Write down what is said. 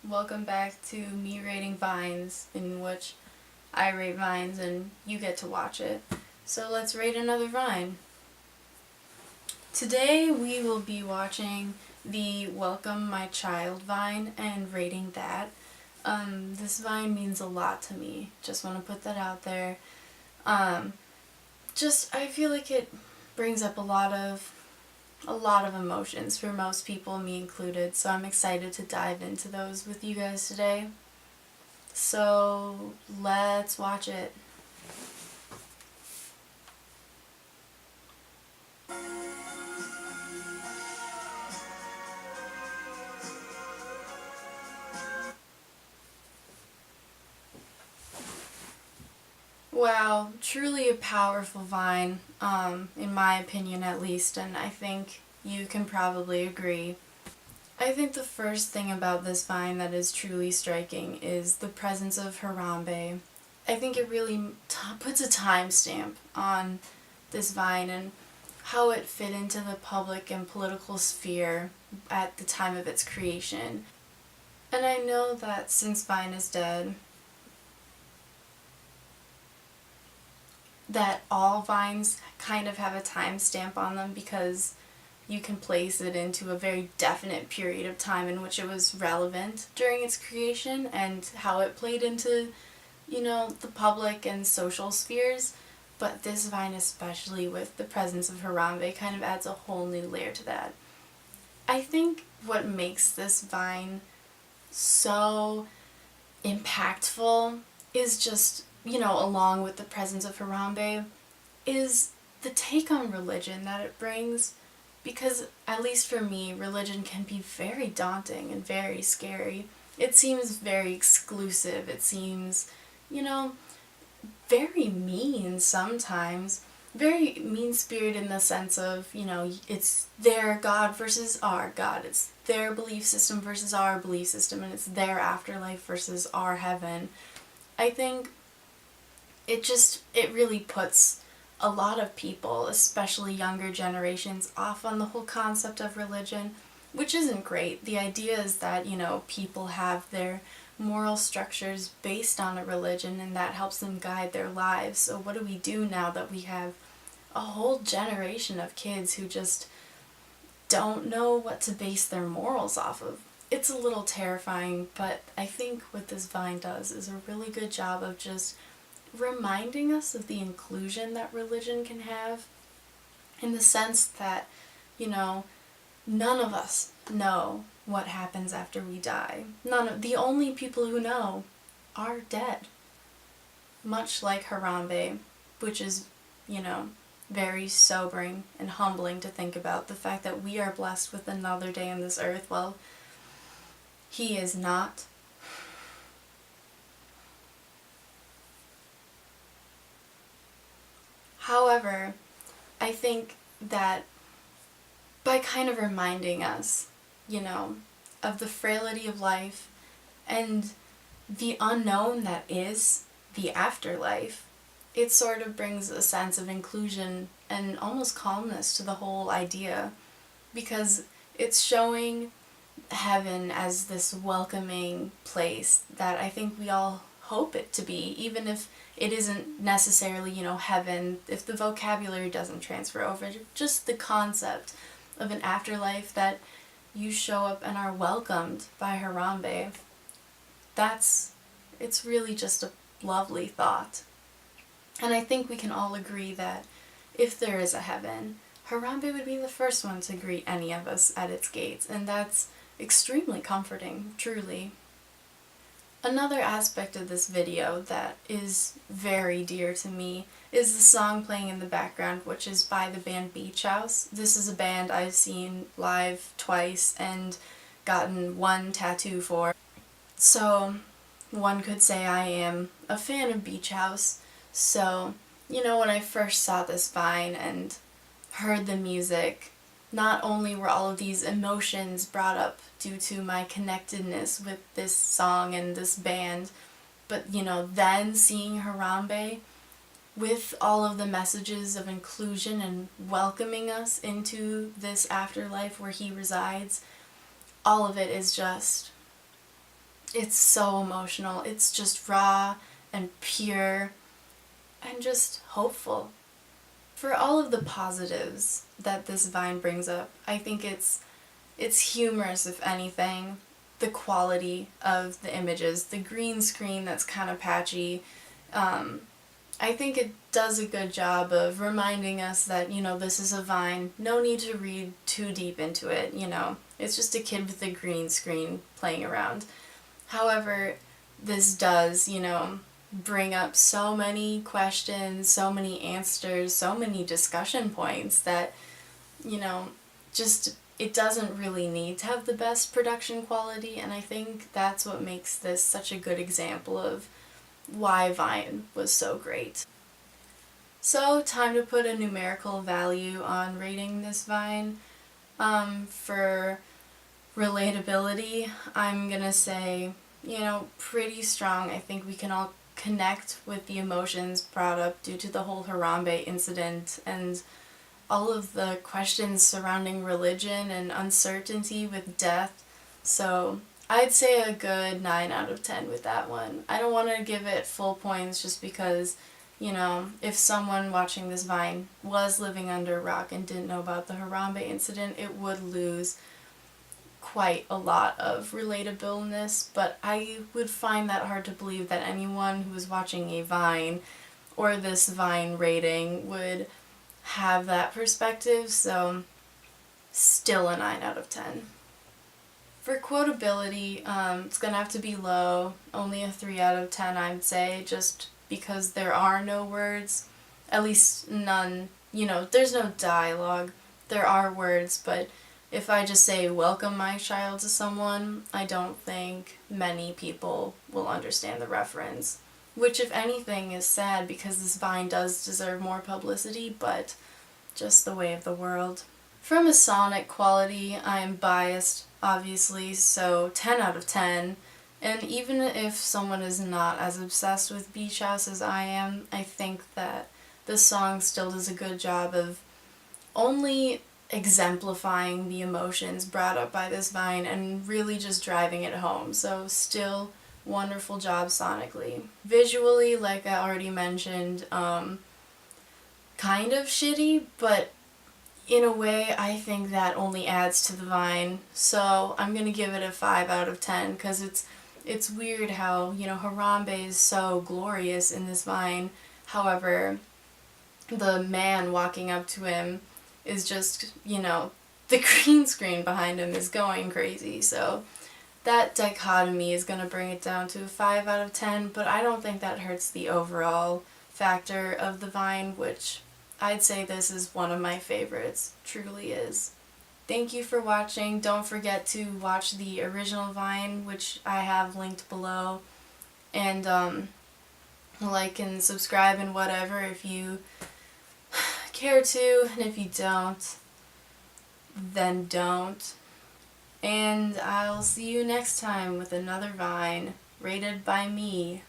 Welcome back to me rating Vines, in which I rate Vines and you get to watch it. So let's rate another Vine. Today we will be watching the Welcome My Child Vine and rating that. This Vine means a lot to me. Just want to put that out there. I feel like it brings up a lot of emotions for most people, me included, so I'm excited to dive into those with you guys today. So let's watch it. Wow, truly a powerful Vine, in my opinion at least, and I think you can probably agree. I think the first thing about this Vine that is truly striking is the presence of Harambe. I think it really puts a timestamp on this Vine and how it fit into the public and political sphere at the time of its creation. And I know that since Vine is dead, that all Vines kind of have a timestamp on them because you can place it into a very definite period of time in which it was relevant during its creation and how it played into, the public and social spheres. But this Vine, especially with the presence of Harambe, kind of adds a whole new layer to that. I think what makes this Vine so impactful is just, along with the presence of Harambe, is the take on religion that it brings. Because, at least for me, religion can be very daunting and very scary. It seems very exclusive. It seems, very mean sometimes. Very mean-spirited in the sense of, it's their God versus our God. It's their belief system versus our belief system, and it's their afterlife versus our heaven. I think it really puts a lot of people, especially younger generations, off on the whole concept of religion, which isn't great. The idea is that, people have their moral structures based on a religion and that helps them guide their lives. So what do we do now that we have a whole generation of kids who just don't know what to base their morals off of? It's a little terrifying, but I think what this Vine does is a really good job of just reminding us of the inclusion that religion can have, in the sense that, none of us know what happens after we die. The only people who know are dead. Much like Harambe, which is, very sobering and humbling to think about, the fact that we are blessed with another day on this earth while he is not. However, I think that by kind of reminding us, of the frailty of life and the unknown that is the afterlife, it sort of brings a sense of inclusion and almost calmness to the whole idea, because it's showing heaven as this welcoming place that I think we all hope it to be, even if it isn't necessarily, heaven, if the vocabulary doesn't transfer over, just the concept of an afterlife that you show up and are welcomed by Harambe. It's really just a lovely thought. And I think we can all agree that if there is a heaven, Harambe would be the first one to greet any of us at its gates, and that's extremely comforting, truly. Another aspect of this video that is very dear to me is the song playing in the background, which is by the band Beach House. This is a band I've seen live twice and gotten one tattoo for. So one could say I am a fan of Beach House. So, when I first saw this Vine and heard the music, not only were all of these emotions brought up due to my connectedness with this song and this band, but, then seeing Harambe with all of the messages of inclusion and welcoming us into this afterlife where he resides, all of it is just It's so emotional. It's just raw and pure and just hopeful. For all of the positives that this vine brings up, I think it's humorous, if anything. The quality of the images, the green screen that's kind of patchy, I think it does a good job of reminding us that, this is a vine. No need to read too deep into it, It's just a kid with a green screen playing around. However, this does, bring up so many questions, so many answers, so many discussion points that, just it doesn't really need to have the best production quality, and I think that's what makes this such a good example of why Vine was so great. So, time to put a numerical value on rating this Vine. For relatability, I'm gonna say, pretty strong. I think we can all connect with the emotions brought up due to the whole Harambe incident and all of the questions surrounding religion and uncertainty with death. So I'd say a good 9 out of 10 with that one. I don't want to give it full points just because, if someone watching this Vine was living under a rock and didn't know about the Harambe incident, it would lose quite a lot of relatableness, but I would find that hard to believe that anyone who was watching a Vine or this Vine rating would have that perspective, so still a 9 out of 10. For quotability, it's going to have to be low, only a 3 out of 10 I'd say, just because there are no words, at least none, there's no dialogue, there are words, but if I just say welcome my child to someone, I don't think many people will understand the reference. Which, if anything, is sad because this Vine does deserve more publicity, but just the way of the world. From a sonic quality, I'm biased, obviously, so 10 out of 10. And even if someone is not as obsessed with Beach House as I am, I think that the song still does a good job of only exemplifying the emotions brought up by this Vine and really just driving it home. So still wonderful job sonically. Visually, like I already mentioned, kind of shitty, but in a way I think that only adds to the Vine. So I'm gonna give it a 5 out of 10 because it's weird how, Harambe is so glorious in this Vine. However, the man walking up to him is just, the green screen behind him is going crazy. So that dichotomy is going to bring it down to a 5 out of 10, but I don't think that hurts the overall factor of the Vine, which I'd say this is one of my favorites, truly is. Thank you for watching. Don't forget to watch the original Vine, which I have linked below, and like and subscribe and whatever if you care to, and if you don't, then don't. And I'll see you next time with another Vine rated by me.